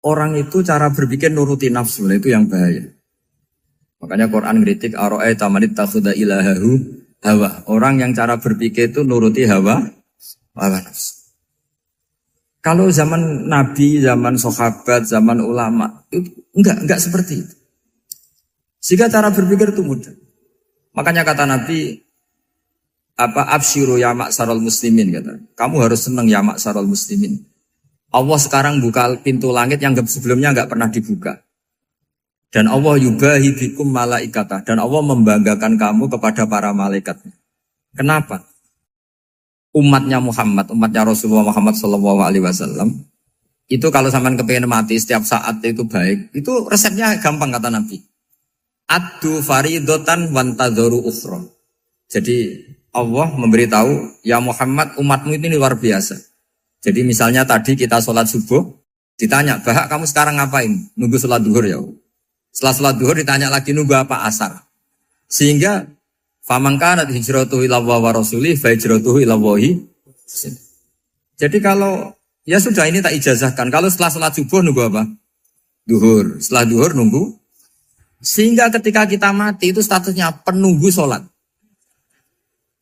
orang itu cara berpikir nuruti nafsu, itu yang bahaya. Makanya Quran kritik ara'aita man ittakhadha ilahahu hawa. Orang yang cara berpikir itu nuruti hawa nafsu. Kalau zaman Nabi, zaman sahabat, zaman ulama, itu enggak seperti itu. Sehingga cara berpikir itu mudah. Makanya kata Nabi, absyiru ya ma'syaral muslimin, kata. Kamu harus senang ya ma'syaral muslimin. Allah sekarang buka pintu langit yang sebelumnya enggak pernah dibuka. Dan Allah yubahi bikum malaikata. Dan Allah membanggakan kamu kepada para malaikat. Kenapa? Umatnya Muhammad, umatnya Rasulullah Muhammad SAW, itu kalau sampean kepengen mati setiap saat itu baik, itu resepnya gampang kata Nabi. Addu faridotan wantadzoru ukhra. Jadi Allah memberitahu, ya Muhammad, umatmu ini luar biasa. Jadi misalnya tadi kita sholat subuh, ditanya, Bahak kamu sekarang ngapain? Nunggu sholat duhur ya. Setelah sholat duhur ditanya lagi nunggu apa asar. Sehingga faman kanat hijratuhu ila Allah wa rasulih fa hijratuhu ila Allah. Jadi kalau ya sudah ini tak ijazahkan. Kalau setelah sholat subuh nunggu apa? Duhur. Setelah duhur nunggu. Sehingga ketika kita mati itu statusnya penunggu sholat.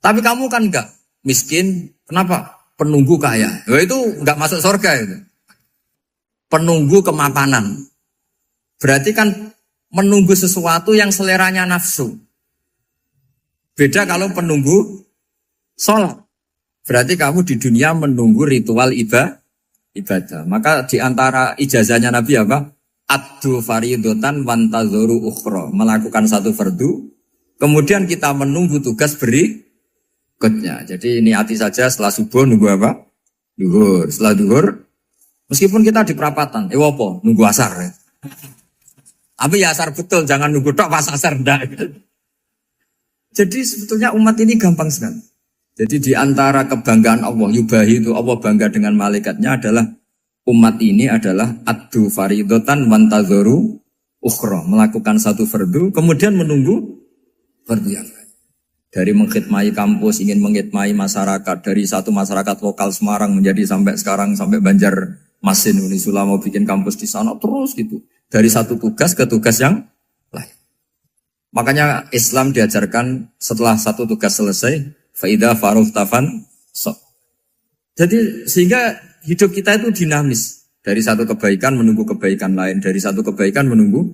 Tapi kamu kan enggak miskin. Kenapa? Penunggu kaya. Nah, itu enggak masuk surga itu. Penunggu kemapanan. Berarti kan menunggu sesuatu yang seleranya nafsu. Beda kalau penunggu sholat. Berarti kamu di dunia menunggu ritual ibadah. Maka di antara ijazahnya Nabi apa? Addu faridotan wantadzoru ukhra. Melakukan satu fardu. Kemudian kita menunggu tugas berikutnya. Jadi niati saja setelah subuh nunggu apa? Duhur. Setelah duhur, meskipun kita di perapatan. Apa? Nunggu asar. Ya. Tapi ya asar betul. Jangan nunggu tok pas asar. Enggak. Jadi sebetulnya umat ini gampang sekali. Jadi di antara kebanggaan Allah, yubahi itu Allah bangga dengan malaikatnya adalah umat ini adalah addu faridotan wantadzoru ukhra. Melakukan satu fardu, kemudian menunggu fardu yang lain. Dari mengkhidmati kampus, ingin mengkhidmati masyarakat. Dari satu masyarakat lokal Semarang menjadi sampai sekarang, sampai Banjarmasin, Unisula mau bikin kampus di sana, terus gitu. Dari satu tugas ke tugas yang lain. Makanya Islam diajarkan setelah satu tugas selesai, faida faruhtafan sok. Jadi sehingga hidup kita itu dinamis. Dari satu kebaikan menunggu kebaikan lain, dari satu kebaikan menunggu.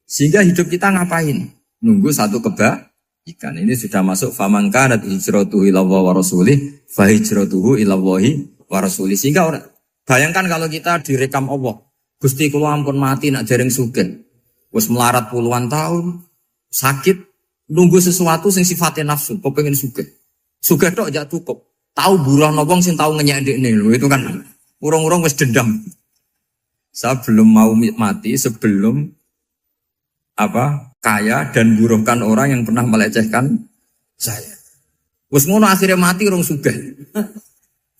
Sehingga hidup kita ngapain? Nunggu satu kebaikan. Ini sudah masuk faman kanat hijratuhu ila Allah wa rasulih, fa hijratuhu ila Allah wa rasulih. Sehingga bayangkan kalau kita direkam Allah, Gusti kula ampun mati nak dereng sugih. Wis melarat puluhan tahun. Sakit, nunggu sesuatu sing sifatnya nafsu, kok pengen sugih. Sugih tok aja cukup. Tahu buruh wong sing tahu ngenyek ndekne lho, itu kan urung-urung wis dendam. Saya belum mau mati sebelum kaya dan buruhkan orang yang pernah melecehkan saya. Wis ngono akhirnya mati urung sugih.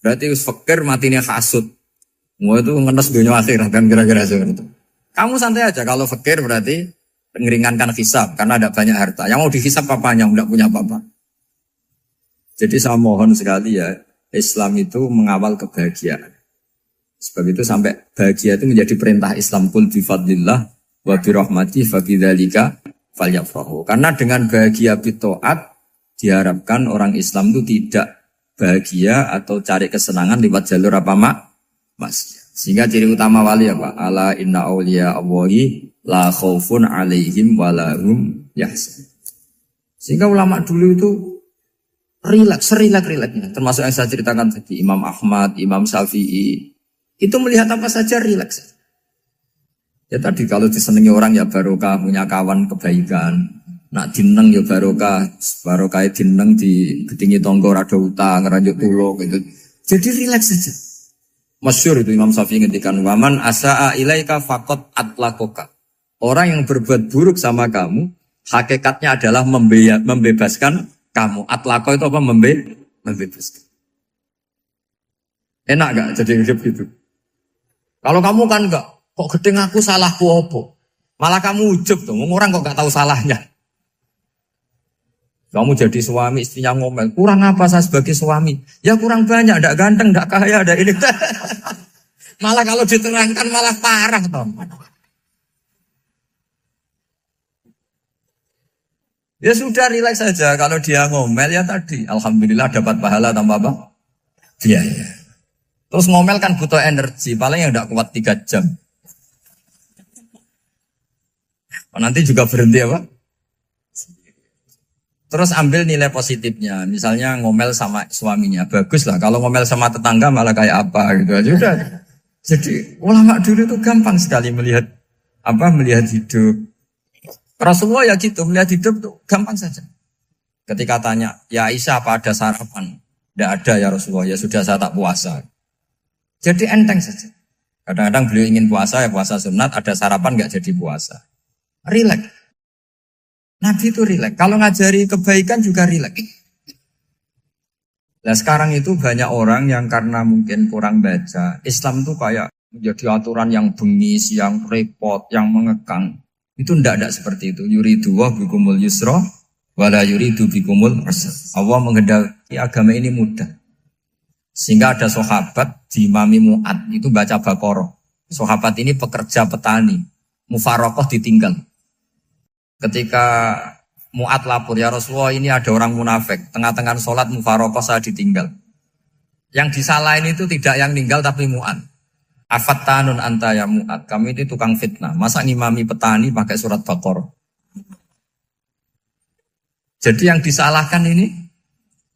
Berarti wis fakir matine hasud. Mau itu ngenes dunia akhirat kan kira-kira seperti itu. Kamu santai aja kalau fakir berarti meringankan hisab karena ada banyak harta. Yang mau dihisab papanya, tidak punya apa-apa. Jadi saya mohon sekali ya, Islam itu mengawal kebahagiaan. Sebab itu sampai bahagia itu menjadi perintah Islam. Qul bi fadlillah wa bi rahmati fa bidzalika falyafrahu. Karena dengan bahagia bi taat diharapkan orang Islam itu tidak bahagia atau cari kesenangan lewat jalur maksiat. Sehingga ciri utama wali apa? Ala inna awliya Allahi la khaufun alaihim walahum yahzanun. Sehingga ulama dulu itu rileks-rileksnya. Termasuk yang saya ceritakan tadi, Imam Ahmad, Imam Syafi'i. Itu melihat apa saja rileks. Ya tadi kalau disenangi orang ya barokah, punya kawan kebaikan. Nak dineng ya barokah dineng di gedingi tonggo rada utang, ranjuk tulung gitu. Jadi rileks saja. Masyhur itu Imam Syafi'i ngendikan waman asaa ilaika faqat atlakoka. Orang yang berbuat buruk sama kamu, hakikatnya adalah membebaskan kamu. Atlako itu apa? Membebaskan. Enak gak jadi hidup gitu? Kalau kamu kan enggak, kok gedeng aku salahku apa? Malah kamu ujub tuh, orang kok gak tahu salahnya. Kamu jadi suami, istrinya ngomel, kurang apa saya sebagai suami? Ya kurang banyak, enggak ganteng, enggak kaya, enggak ini. Malah kalau diterangkan malah parah toh. Ya sudah rileks saja. Kalau dia ngomel ya tadi, alhamdulillah dapat pahala tanpa apa? Biaya. Terus ngomel kan butuh energi, paling yang tidak kuat 3 jam. Nanti juga berhenti apa? Terus ambil nilai positifnya. Misalnya ngomel sama suaminya, bagus lah. Kalau ngomel sama tetangga malah kayak apa gitu aja udah. Jadi ulama dulu itu gampang sekali melihat hidup. Rasulullah ya gitu, melihat hidup tuh gampang saja. Ketika tanya, ya Aisyah apa ada sarapan? Tidak ada ya Rasulullah, ya sudah saya tak puasa. Jadi enteng saja. Kadang-kadang beliau ingin puasa, ya puasa sunat, ada sarapan nggak jadi puasa. Rileks. Nabi itu rileks. Kalau ngajari kebaikan juga rileks. Nah sekarang itu banyak orang yang karena mungkin kurang baca, Islam tuh kayak menjadi aturan yang bengis, yang repot, yang mengekang. Itu tidak seperti itu. Yuridu wa bikumul yusra wala yuridu bikumul usra. Allah menghendaki agama ini mudah. Sehingga ada sahabat di Imami Mu'ad itu baca Baqarah. Sahabat ini pekerja petani, mufarokoh ditinggal. Ketika Mu'ad lapor, ya Rasulullah ini ada orang munafik, tengah-tengah sholat mufarokoh saya ditinggal. Yang disalahin itu tidak yang tinggal tapi Mu'ad. Afattanun anta ya Mu'ad, kami ini tukang fitnah. Masa ngimami petani pakai surat Baqarah? Jadi yang disalahkan ini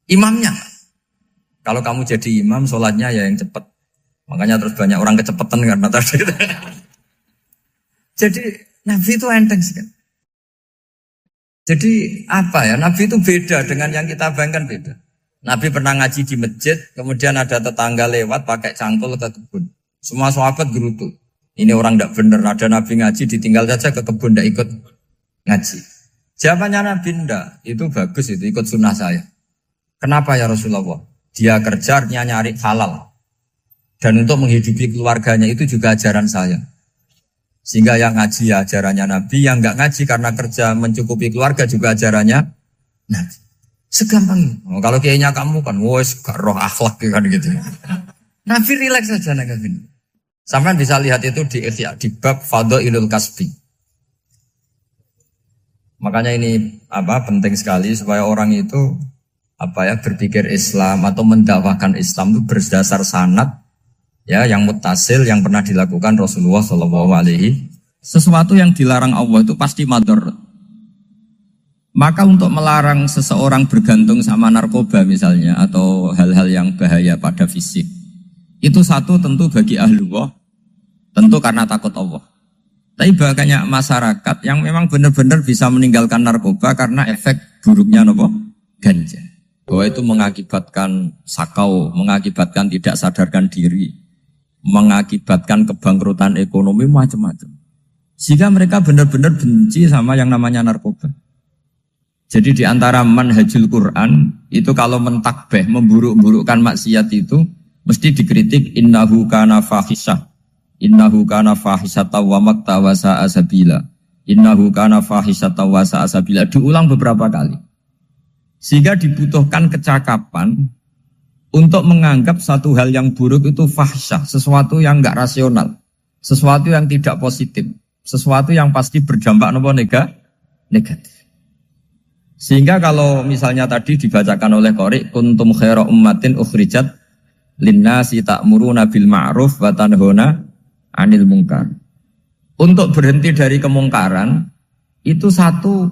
imamnya. Kalau kamu jadi imam, sholatnya ya yang cepat. Makanya terus banyak orang kecepatan karena tadi. Jadi Nabi itu enteng sekali. Jadi apa ya? Nabi itu beda dengan yang kita bayangkan beda. Nabi pernah ngaji di masjid, kemudian ada tetangga lewat pakai cangkul ke kebun. Semua sahabat gerutu. Ini orang tidak benar. Ada Nabi ngaji ditinggal saja ke kebun tidak ikut ngaji. Jawabannya Nabi tidak. Itu bagus itu ikut sunnah saya. Kenapa ya Rasulullah? Dia kerja nyari halal. Dan untuk menghidupi keluarganya itu juga ajaran saya. Sehingga yang ngaji ya ajarannya Nabi, yang nggak ngaji karena kerja mencukupi keluarga juga ajarannya Nabi. Segampang ini. Kalau kayaknya kamu kan, wes gak roh akhlak kan gitu. Nabi rileks saja Nabi. Sampai bisa lihat itu di Ihya, di bab Fadhailul Kasbi. Makanya ini penting sekali supaya orang itu berpikir Islam atau mendakwakan Islam itu berdasar sanad ya yang muttasil yang pernah dilakukan Rasulullah SAW. Sesuatu yang dilarang Allah itu pasti madhar. Maka untuk melarang seseorang bergantung sama narkoba misalnya atau hal-hal yang bahaya pada fisik, itu satu tentu bagi ahlullah, tentu karena takut Allah. Tapi banyak masyarakat yang memang benar-benar bisa meninggalkan narkoba karena efek buruknya ganja. Bahwa itu mengakibatkan sakau, mengakibatkan tidak sadarkan diri, mengakibatkan kebangkrutan ekonomi macam-macam. Sehingga mereka benar-benar benci sama yang namanya narkoba. Jadi di antara manhajul Quran itu kalau mentakbih, memburuk-burukkan maksiat itu mesti dikritik innahu kana fahisah. Innahu kana fahisata wa makta wa sa'a sabila. Innahu kana fahisata wa sa'a sabila. Diulang beberapa kali. Sehingga dibutuhkan kecakapan untuk menganggap satu hal yang buruk itu fahisyah, sesuatu yang enggak rasional, sesuatu yang tidak positif, sesuatu yang pasti berdampak negatif. Sehingga kalau misalnya tadi dibacakan oleh Qori, kuntum khaira ummatin ukhrijat linnasi ta'muruna bil ma'ruf wa tanhauna 'anil munkar. Untuk berhenti dari kemungkaran itu satu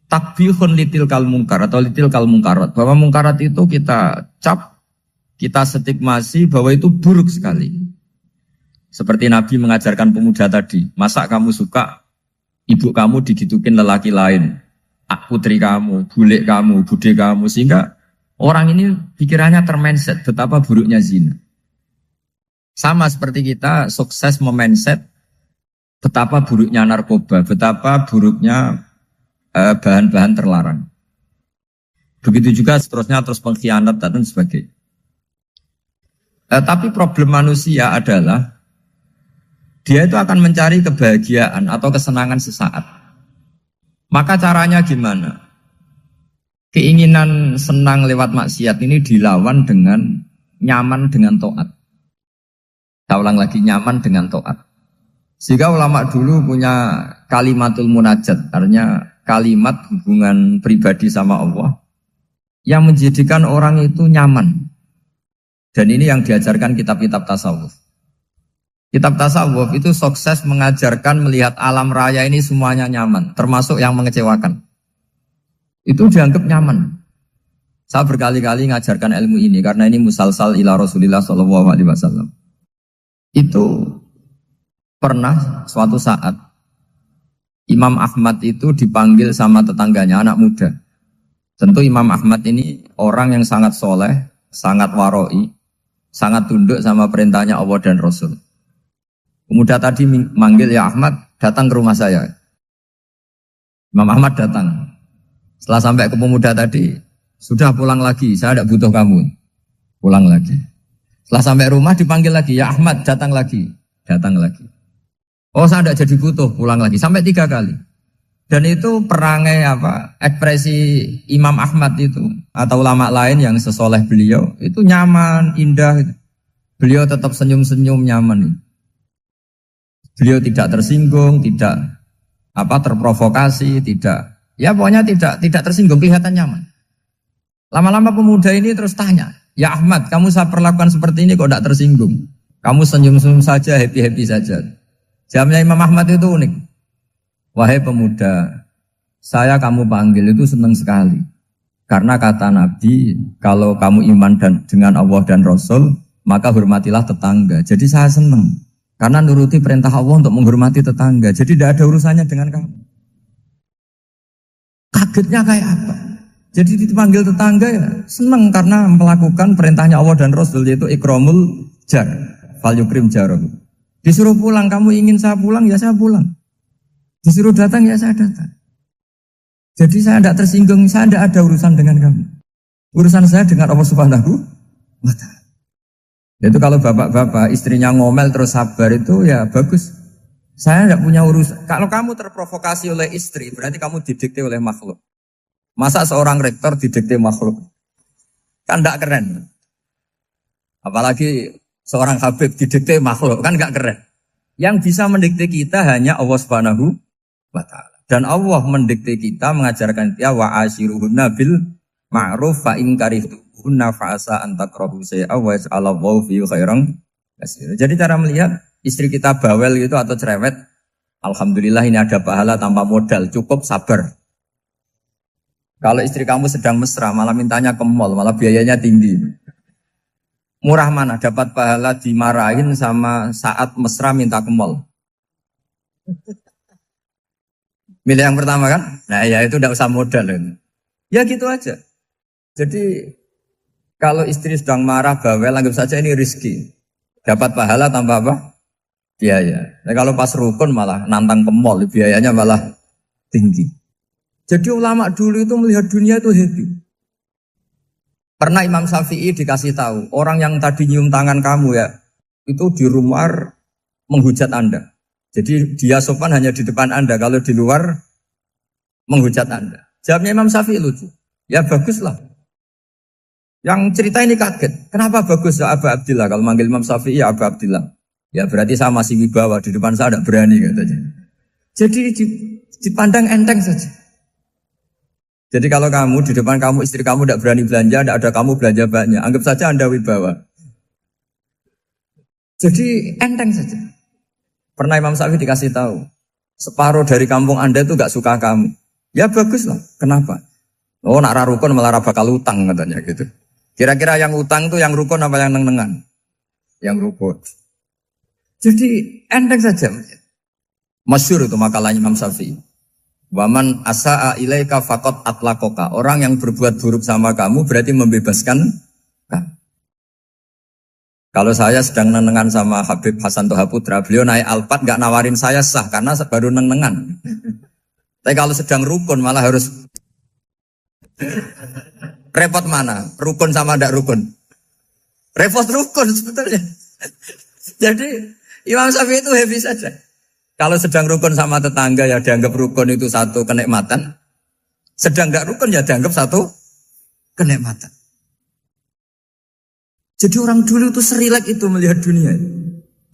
takbihun litil kal munkar atau litil kal munkarat. Bahwa munkarat itu kita cap, kita stigmasi bahwa itu buruk sekali. Seperti Nabi mengajarkan pemuda tadi, masa kamu suka ibu kamu digitukin lelaki lain, putri kamu, bule kamu, bude kamu, sehingga orang ini pikirannya termindset betapa buruknya zina. Sama seperti kita sukses memindset betapa buruknya narkoba, betapa buruknya bahan-bahan terlarang. Begitu juga seterusnya terus pengkhianat dan sebagainya. Tapi problem manusia adalah dia itu akan mencari kebahagiaan atau kesenangan sesaat. Maka caranya gimana? Keinginan senang lewat maksiat ini dilawan dengan nyaman dengan taat. Saya ulang lagi, nyaman dengan taat. Sehingga ulama dulu punya kalimatul munajat, artinya kalimat hubungan pribadi sama Allah yang menjadikan orang itu nyaman. Dan ini yang diajarkan kitab-kitab tasawuf. Kitab tasawuf itu sukses mengajarkan melihat alam raya ini semuanya nyaman, termasuk yang mengecewakan. Itu dianggap nyaman. Saya berkali-kali mengajarkan ilmu ini karena ini musalsal ila Rasulillah SAW. Itu pernah suatu saat Imam Ahmad itu dipanggil sama tetangganya, anak muda. Tentu Imam Ahmad ini orang yang sangat soleh, sangat waroi, sangat tunduk sama perintahnya Allah dan Rasul. Pemuda tadi manggil, ya Ahmad, datang ke rumah saya. Imam Ahmad datang. Setelah sampai ke pemuda tadi, sudah pulang lagi, saya tidak butuh kamu. Pulang lagi. Setelah sampai rumah dipanggil lagi, ya Ahmad, datang lagi. Datang lagi. Oh, saya tidak jadi butuh, pulang lagi. Sampai 3 kali. Dan itu perangai ekspresi Imam Ahmad itu, atau ulama lain yang sesoleh beliau, itu nyaman, indah. Beliau tetap senyum-senyum, nyaman. Beliau tidak tersinggung, tidak terprovokasi, pokoknya tidak tersinggung, kelihatan nyaman. Lama-lama pemuda ini terus tanya, ya Ahmad, kamu saya perlakukan seperti ini kok tidak tersinggung? Kamu senyum-senyum saja, happy-happy saja. Jawabnya Imam Ahmad itu unik. Wahai pemuda, saya kamu panggil itu senang sekali. Karena kata Nabi, kalau kamu iman dengan Allah dan Rasul, maka hormatilah tetangga. Jadi saya senang. Karena nuruti perintah Allah untuk menghormati tetangga. Jadi tidak ada urusannya dengan kamu. Kagetnya kayak apa? Jadi dipanggil tetangga ya senang karena melakukan perintahnya Allah dan Rasul, yaitu ikramul jar, fal yukrim jarum. Disuruh pulang, kamu ingin saya pulang, ya saya pulang. Disuruh datang, ya saya datang. Jadi saya tidak tersinggung, saya tidak ada urusan dengan kamu. Urusan saya dengan Allah Subhanahu wa Ta'ala. Itu kalau bapak-bapak istrinya ngomel terus sabar itu ya bagus. Saya tidak punya urusan. Kalau kamu terprovokasi oleh istri, berarti kamu didikte oleh makhluk. Masa seorang rektor didikte makhluk? Kan tidak keren. Apalagi seorang habib didikte makhluk, kan tidak keren. Yang bisa mendikte kita hanya Allah Subhanahu wa Ta'ala. Dan Allah mendikte kita, mengajarkan kita wa ashiruhunna bil ma'ruf fa in karihtuhunna fa'asa an takrahu shay'a wa yaj'alallahu fi khairan katsira. Jadi cara melihat istri kita bawel gitu atau cerewet, alhamdulillah ini ada pahala tanpa modal, cukup sabar. Kalau istri kamu sedang mesra, malah mintanya ke mall, malah biayanya tinggi. Murah mana dapat pahala dimarahin sama saat mesra minta ke mall? Milih yang pertama kan? Nah ya itu tidak usah modal. Ya gitu aja. Jadi kalau istri sedang marah, bawel, anggap saja ini rezeki. Dapat pahala tanpa apa? Biaya. Nah, kalau pas rukun malah nantang ke mall, biayanya malah tinggi. Jadi ulama dulu itu melihat dunia itu happy. Pernah Imam Syafi'i dikasih tahu, orang yang tadi nyium tangan kamu ya, itu di rumah menghujat Anda. Jadi dia sopan hanya di depan Anda, kalau di luar menghujat Anda. Jawabnya Imam Syafi'i lucu. Ya baguslah. Yang cerita ini kaget. Kenapa bagus ya Aba Abdillah? Kalau manggil Imam Syafi'i ya Aba Abdillah. Ya berarti saya masih wibawa, di depan saya tidak berani katanya. Jadi dipandang enteng saja. Jadi kalau kamu di depan kamu istri kamu tidak berani belanja, tidak ada kamu belanja banyak, anggap saja Anda wibawa. Jadi enteng saja. Pernah Imam Syafi'i dikasih tahu, separuh dari kampung Anda itu gak suka kamu. Ya bagus lah. Kenapa? Oh nak rukun malah bakal utang katanya gitu. Kira-kira yang utang tuh yang rukun apa yang neng-nengan? Yang rukun. Jadi enteng saja. Masyhur itu makalahnya Imam Syafi'i. Waman asa'a ilaika faqad atlaqaka. Orang yang berbuat buruk sama kamu berarti membebaskan kamu. Kalau saya sedang nenengan sama Habib Hasan Toha Putra, beliau naik Alphard gak nawarin saya sah karena baru nenengan. Tapi kalau sedang rukun malah harus repot mana? Rukun sama ndak rukun? Repot rukun sebetulnya. Jadi Imam Syafi'i itu happy saja. Kalau sedang rukun sama tetangga ya dianggap rukun itu satu kenikmatan. Sedang nggak rukun ya dianggap satu kenikmatan. Jadi orang dulu itu serilek itu melihat dunia.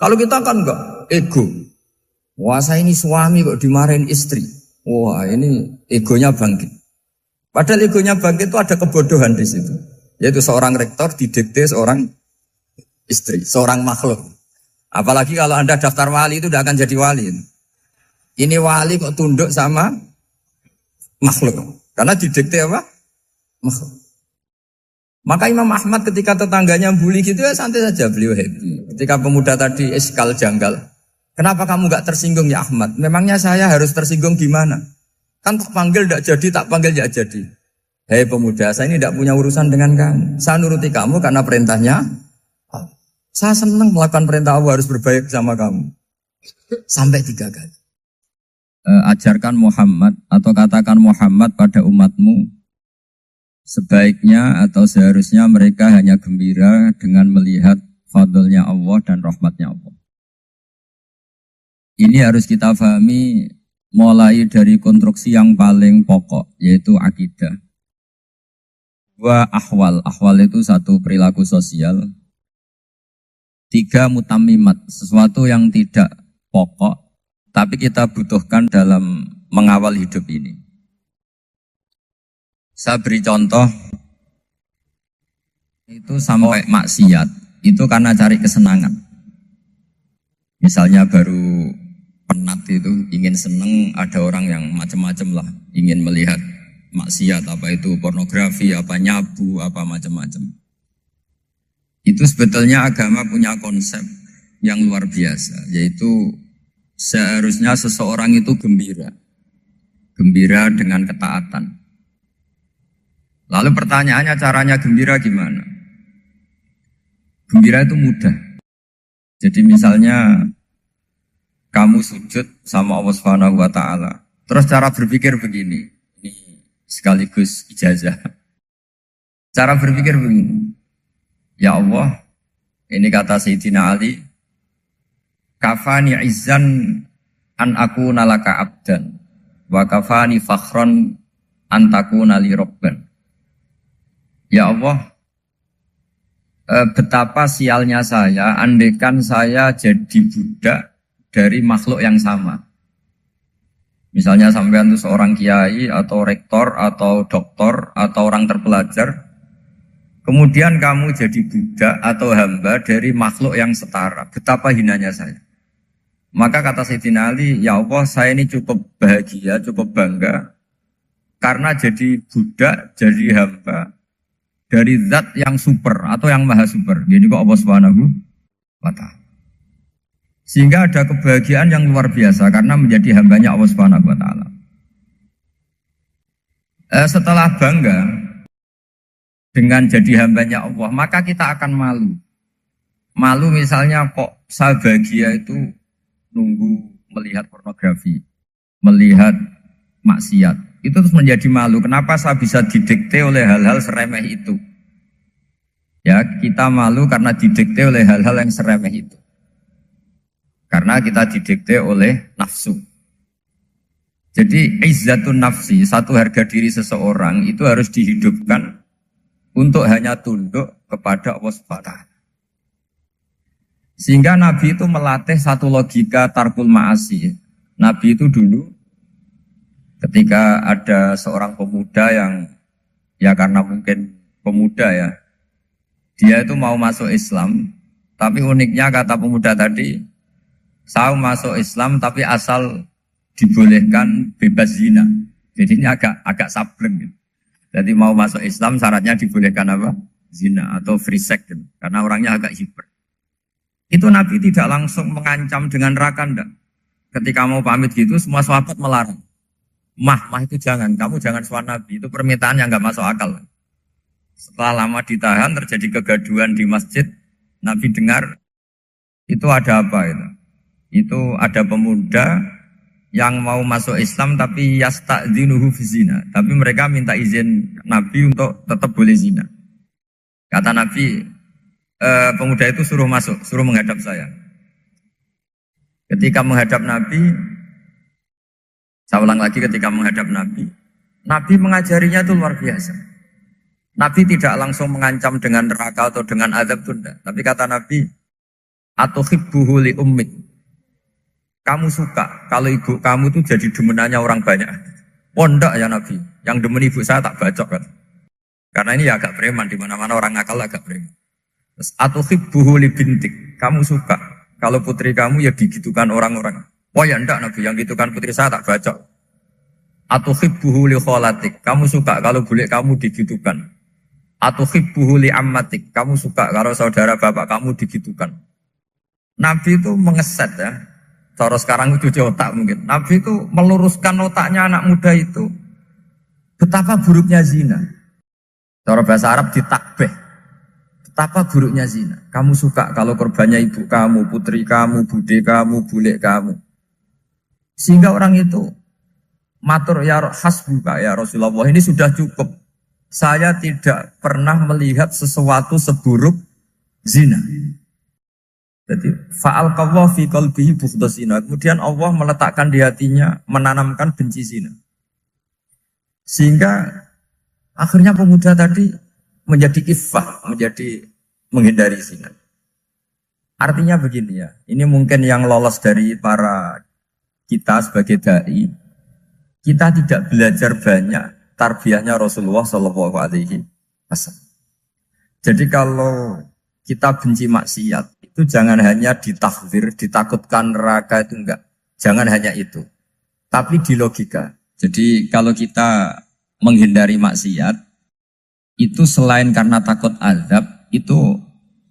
Kalau kita kan enggak, ego. Wah saya ini suami kok dimarahin istri. Wah ini egonya bangkit. Padahal egonya bangkit itu ada kebodohan di situ. Yaitu seorang rektor didikte seorang istri, seorang makhluk. Apalagi kalau Anda daftar wali itu tidak akan jadi wali. Ini wali kok tunduk sama makhluk. Karena didikte apa? Makhluk. Maka Imam Ahmad ketika tetangganya bully gitu ya santai saja, beliau happy. Ketika pemuda tadi eskal janggal, kenapa kamu gak tersinggung ya Ahmad? Memangnya saya harus tersinggung gimana? Kan tak panggil tidak jadi, tak panggil tidak jadi. Hei pemuda, saya ini tidak punya urusan dengan kamu. Saya nuruti kamu karena perintahnya. Saya senang melakukan perintah Allah, harus berbaik sama kamu. Sampai 3 kali. Ajarkan Muhammad atau katakan Muhammad pada umatmu, sebaiknya atau seharusnya mereka hanya gembira dengan melihat fadlnya Allah dan rahmatnya Allah. Ini harus kita pahami mulai dari konstruksi yang paling pokok, yaitu akidah. 2 ahwal. Ahwal itu 1 perilaku sosial. 3 mutammimat, sesuatu yang tidak pokok, tapi kita butuhkan dalam mengawal hidup ini. Saya beri contoh, itu sampai maksiat, itu karena cari kesenangan. Misalnya baru penat itu, ingin seneng, ada orang yang macam-macam lah, ingin melihat maksiat, apa itu pornografi, apa nyabu, apa macam-macam. Itu sebetulnya agama punya konsep yang luar biasa, yaitu seharusnya seseorang itu gembira. Gembira dengan ketaatan. Lalu pertanyaannya caranya gembira gimana? Gembira itu mudah. Jadi misalnya kamu sujud sama Allah Subhanahu wa taala. Terus cara berpikir begini. Ini sekaligus ijazah. Cara berpikir begini. Ya Allah, ini kata Sayyidina Ali, kafani izzan an akuna laka abdan wa kafani fakhron an takuna li rabban. Ya Allah, betapa sialnya saya andaikan saya jadi budak dari makhluk yang sama. Misalnya sampean itu seorang kiai atau rektor atau doktor atau orang terpelajar, kemudian kamu jadi budak atau hamba dari makhluk yang setara. Betapa hinanya saya. Maka kata Sayyidina Ali, ya Allah saya ini cukup bahagia, cukup bangga. Karena jadi budak, jadi hamba dari zat yang super atau yang maha super. Jadi kok Allah Subhanahu wa ta'ala. Sehingga ada kebahagiaan yang luar biasa karena menjadi hambanya Allah Subhanahu wa ta'ala. Setelah bangga dengan jadi hambanya Allah, maka kita akan malu. Malu misalnya kok saya bahagia itu nunggu melihat pornografi, melihat maksiat. Itu terus menjadi malu. Kenapa saya bisa didikte oleh hal-hal seremeh itu? Ya, kita malu karena didikte oleh hal-hal yang seremeh itu. Karena kita didikte oleh nafsu. Jadi izzatun nafsi, satu harga diri seseorang itu harus dihidupkan untuk hanya tunduk kepada Allah Subhanahu wa ta'ala. Sehingga Nabi itu melatih satu logika tarkul ma'asi. Nabi itu dulu ketika ada seorang pemuda yang ya karena mungkin pemuda ya, dia itu mau masuk Islam, tapi uniknya kata pemuda tadi, saya masuk Islam tapi asal dibolehkan bebas zina. Jadi ini agak sableng gitu. Jadi mau masuk Islam syaratnya dibolehkan apa? Zina atau free sex gitu. Karena orangnya agak hiper. Itu Nabi tidak langsung mengancam dengan neraka enggak. Ketika mau pamit gitu semua sahabat melarang. Mah itu jangan, kamu jangan suan Nabi. Itu permintaan yang enggak masuk akal. Setelah lama ditahan terjadi kegaduhan di masjid, Nabi dengar itu ada apa itu? Itu ada pemuda yang mau masuk Islam tapi yasta'dzinuhu fi zina. Tapi mereka minta izin Nabi untuk tetap boleh zina. Kata Nabi, pemuda itu suruh masuk, suruh menghadap saya. Ketika menghadap Nabi, saya ulang lagi ketika menghadap Nabi, Nabi mengajarinya itu luar biasa. Nabi tidak langsung mengancam dengan neraka atau dengan azab tunda. Tapi kata Nabi, Atau hibbuhu li ummik. Kamu suka kalau ibu kamu itu jadi demenannya orang banyak. Pondok ya Nabi. Yang demen ibu saya tak bacok kan. Karena ini ya agak preman, di mana-mana orang nakal agak preman. Terus atau hibbuhu li bintik. Kamu suka kalau putri kamu ya digitukan orang-orang. Oh ya enggak Nabi, yang gitukan putri saya tak bacok. Atau hibbuhu li kholatik. Kamu suka kalau bule kamu digitukan. Atau hibbuhu li ammatik. Kamu suka kalau saudara bapak kamu digitukan. Nabi itu mengeset ya. Cara sekarang itu cuci otak mungkin. Nabi itu meluruskan otaknya anak muda itu. Betapa buruknya zina. Cara bahasa Arab ditakbih. Betapa buruknya zina. Kamu suka kalau korbannya ibu kamu, putri kamu, bude kamu, bule kamu. Sehingga orang itu matur ya hasbuka ya Rasulullah, ini sudah cukup. Saya tidak pernah melihat sesuatu seburuk zina. Jadi fa'al qawwa fi qalbihi bughda zina. Kemudian Allah meletakkan di hatinya, menanamkan benci zina. Sehingga akhirnya pemuda tadi menjadi iffah, menjadi menghindari zina. Artinya begini ya, ini mungkin yang lolos dari para kita sebagai dai, kita tidak belajar banyak tarbiyahnya Rasulullah Shallallahu Alaihi Wasallam. Jadi kalau kita benci maksiat, itu jangan hanya ditakhzir, ditakutkan neraka itu enggak. Jangan hanya itu. Tapi di logika. Jadi kalau kita menghindari maksiat, itu selain karena takut azab, itu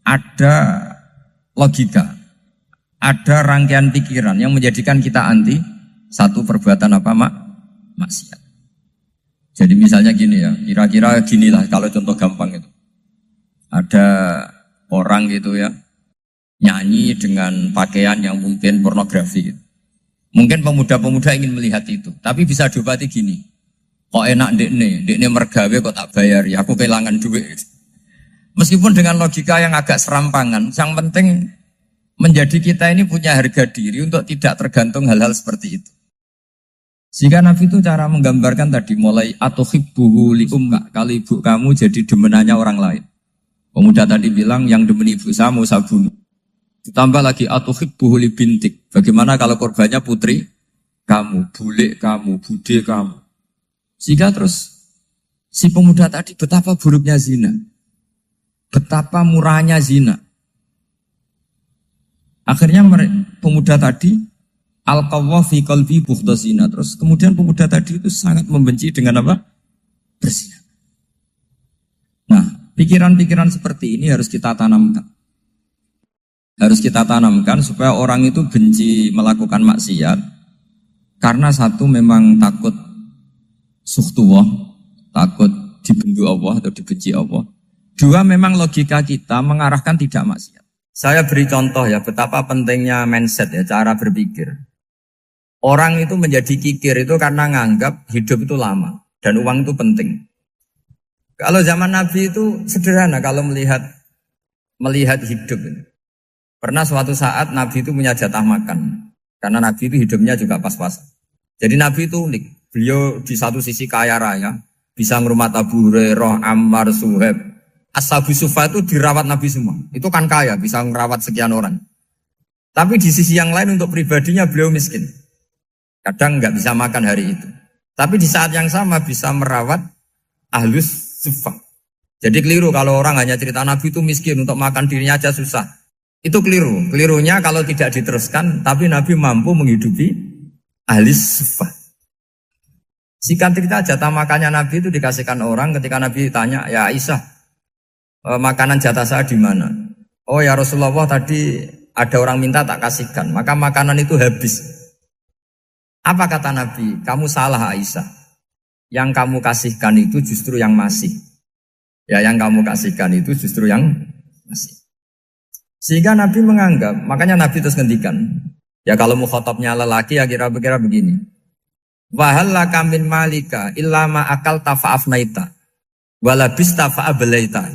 ada logika. Ada rangkaian pikiran yang menjadikan kita anti satu perbuatan apa maksiat. Jadi misalnya gini ya, kira-kira ginilah kalau contoh gampang itu. Ada orang gitu ya, nyanyi dengan pakaian yang mungkin pornografi gitu. Mungkin pemuda-pemuda ingin melihat itu, tapi bisa diobati gini. Kok enak dekne mergawe kok tak bayar ya, aku kehilangan duit. Meskipun dengan logika yang agak serampangan, yang penting menjadi kita ini punya harga diri untuk tidak tergantung hal-hal seperti itu. Sehingga Nabi itu cara menggambarkan tadi mulai atau hibbuhu li ummik, kalau ibu kamu jadi demenannya orang lain. Pemuda tadi bilang yang demen ibu saya mau saya bunuh. Ditambah lagi atau hibbuhu li bintik. Bagaimana kalau korbannya putri kamu, bule kamu, bude kamu. Sehingga terus si pemuda tadi betapa buruknya zina. Betapa murahnya zina. Akhirnya pemuda tadi al-qawwa fi qalbi bughda zina. Terus kemudian pemuda tadi itu sangat membenci dengan apa? Berzina. Nah, pikiran-pikiran seperti ini harus kita tanamkan. Harus kita tanamkan supaya orang itu benci melakukan maksiat. Karena satu memang takut sukhtuwah, takut dibendu Allah atau dibenci Allah. Dua memang logika kita mengarahkan tidak maksiat. Saya beri contoh ya betapa pentingnya mindset ya, cara berpikir. Orang itu menjadi kikir itu karena nganggap hidup itu lama dan uang itu penting. Kalau zaman Nabi itu sederhana kalau melihat hidup. Pernah suatu saat Nabi itu punya jatah makan. Karena Nabi itu hidupnya juga pas-pasan. Jadi Nabi itu unik. Beliau di satu sisi kaya raya, bisa ngurmat Abu Hurairah, Ammar, Suhaib. Ashabu Sufa itu dirawat Nabi semua. Itu kan kaya, bisa merawat sekian orang. Tapi di sisi yang lain untuk pribadinya beliau miskin. Kadang nggak bisa makan hari itu. Tapi di saat yang sama bisa merawat Ahlus Sufa. Jadi keliru kalau orang hanya cerita Nabi itu miskin, untuk makan dirinya aja susah. Itu keliru. Kelirunya kalau tidak diteruskan, tapi Nabi mampu menghidupi Ahlus Sufa. Singkat cerita jatah makannya Nabi itu dikasihkan orang ketika Nabi tanya, ya Aisyah, makanan jatah saya di mana? Oh ya Rasulullah, tadi ada orang minta tak kasihkan, maka makanan itu habis. Apa kata Nabi? Kamu salah Aisyah. Yang kamu kasihkan itu justru yang masih. Ya yang kamu kasihkan itu justru yang masih. Sehingga Nabi menganggap, makanya Nabi terus ngendikan. Ya kalau mukhatabnya lelaki ya kira-kira begini. Wahallaka min malika illa ma akalta fa'afnaita walabista fa'ablaita.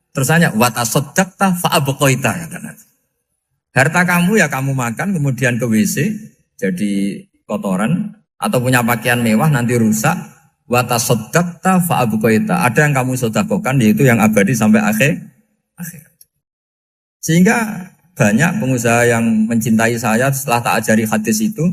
Terus tanya, watasoddaqta fa'abqaita, kata Nabi. Harta kamu ya kamu makan, kemudian ke WC, jadi kotoran, atau punya pakaian mewah, nanti rusak. Watasoddaqta fa'abqaita. Ada yang kamu sedekahkan, yaitu yang abadi sampai akhir. Sehingga banyak pengusaha yang mencintai saya setelah tak ajari hadis itu.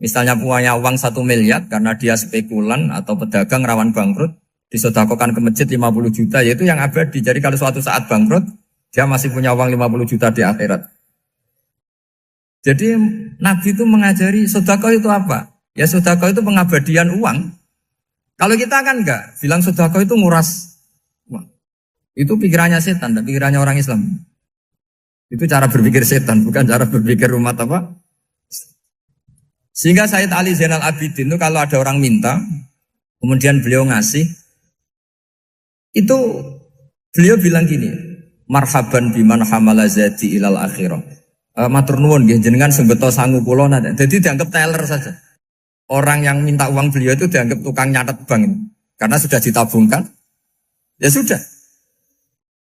Misalnya punya uang 1 miliar karena dia spekulan atau pedagang rawan bangkrut, disedekahkan ke masjid 50 juta, yaitu yang abadi. Jadi kalau suatu saat bangkrut, dia masih punya uang 50 juta di akhirat. Jadi Nabi itu mengajari sedekah itu apa? Ya sedekah itu pengabadian uang. Kalau kita kan enggak, bilang sedekah itu nguras uang. Itu pikirannya setan, dan pikirannya orang Islam. Itu cara berpikir setan, bukan cara berpikir umat apa. Sehingga Sayyid Ali Zainal Abidin itu kalau ada orang minta, kemudian beliau ngasih, itu beliau bilang gini, marhaban biman hamala zati ilal akhirah. Matur nuwun nggih jenengan sing beto sangu kula nate. Jadi dianggap teller saja. Orang yang minta uang beliau itu dianggap tukang nyatet bank ini. Karena sudah ditabungkan. Ya sudah.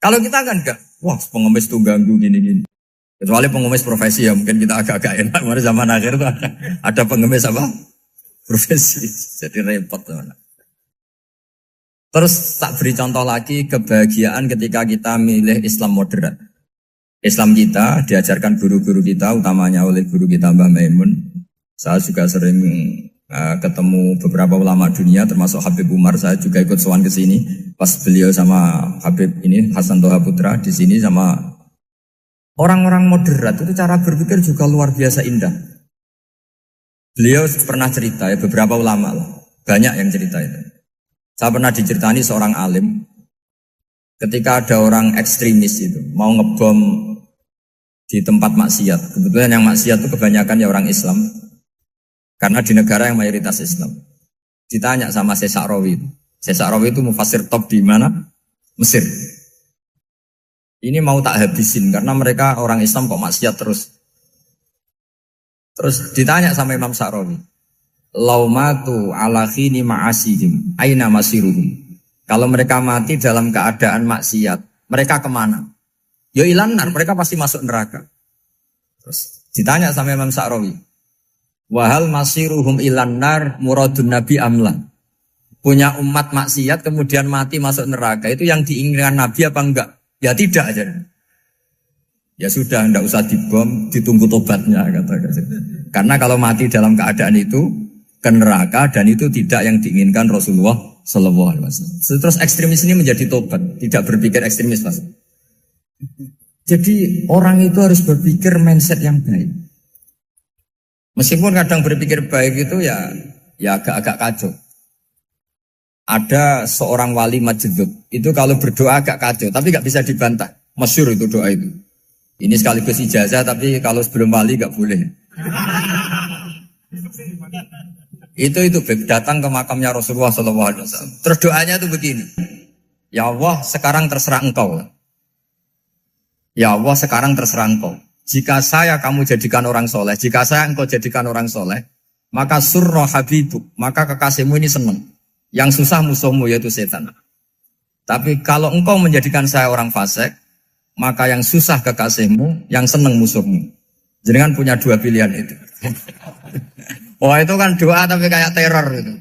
Kalau kita kan enggak, wah pengemis tuh ganggu gini-gini. Kecuali pengemis profesi ya mungkin kita agak-agak enak. Mari zaman akhir tuh ada pengemis apa? Profesi. Jadi repot teman. Terus tak beri contoh lagi kebahagiaan ketika kita milih Islam moderat. Islam kita diajarkan guru-guru kita, utamanya oleh guru kita Mbah Maimun. Saya juga sering ketemu beberapa ulama dunia, termasuk Habib Umar. Saya juga ikut sowan ke sini pas beliau sama Habib ini Hasan Toha Putra di sini sama orang-orang moderat. Itu cara berpikir juga luar biasa indah. Beliau pernah cerita ya, beberapa ulama lah, banyak yang cerita itu. Saya pernah diceritani seorang alim ketika ada orang ekstremis itu mau ngebom di tempat maksiat. Kebetulan yang maksiat itu kebanyakan ya orang Islam. Karena di negara yang mayoritas Islam. Ditanya sama Syekh Sa'rawi. Syekh Sa'rawi itu mufassir top di mana? Mesir. Ini mau tak habisin karena mereka orang Islam kok maksiat terus. Terus ditanya sama Imam Sa'rawi. Laumatu ala khini ma'asihim aina masiruhum. Kalau mereka mati dalam keadaan maksiat, mereka kemana? Ya ilanar, mereka pasti masuk neraka. Terus ditanya sama Imam Sa'rawi. Wahal masiruhum ilanar muradun nabi amlan. Punya umat maksiat kemudian mati masuk neraka, itu yang diinginkan Nabi apa enggak? Ya tidak aja. Ya sudah, enggak usah dibom, ditunggu tobatnya kata. Karena kalau mati dalam keadaan itu ke neraka dan itu tidak yang diinginkan Rasulullah Sallallahu Alaihi Wasallam. Terus ekstremis ini menjadi tobat, tidak berpikir ekstremis Mas. Jadi orang itu harus berpikir mindset yang baik. Meskipun kadang berpikir baik itu ya agak-agak kacau. Ada seorang wali majdub itu kalau berdoa agak kacau, tapi nggak bisa dibantah. Masyhur itu doa itu. Ini sekaligus ijazah, tapi kalau sebelum wali nggak boleh. Itu datang ke makamnya Rasulullah SAW. Terus doanya itu begini. Ya Allah, sekarang terserah engkau. Ya Allah, sekarang terserah engkau. Jika saya kamu jadikan orang soleh, jika saya engkau jadikan orang soleh, maka surra habibuk, maka kekasihmu ini senang. Yang susah musuhmu yaitu setan. Tapi kalau engkau menjadikan saya orang fasik, maka yang susah kekasihmu, yang senang musuhmu. Jadi kan punya dua pilihan itu. Wah itu kan doa tapi kayak teror itu.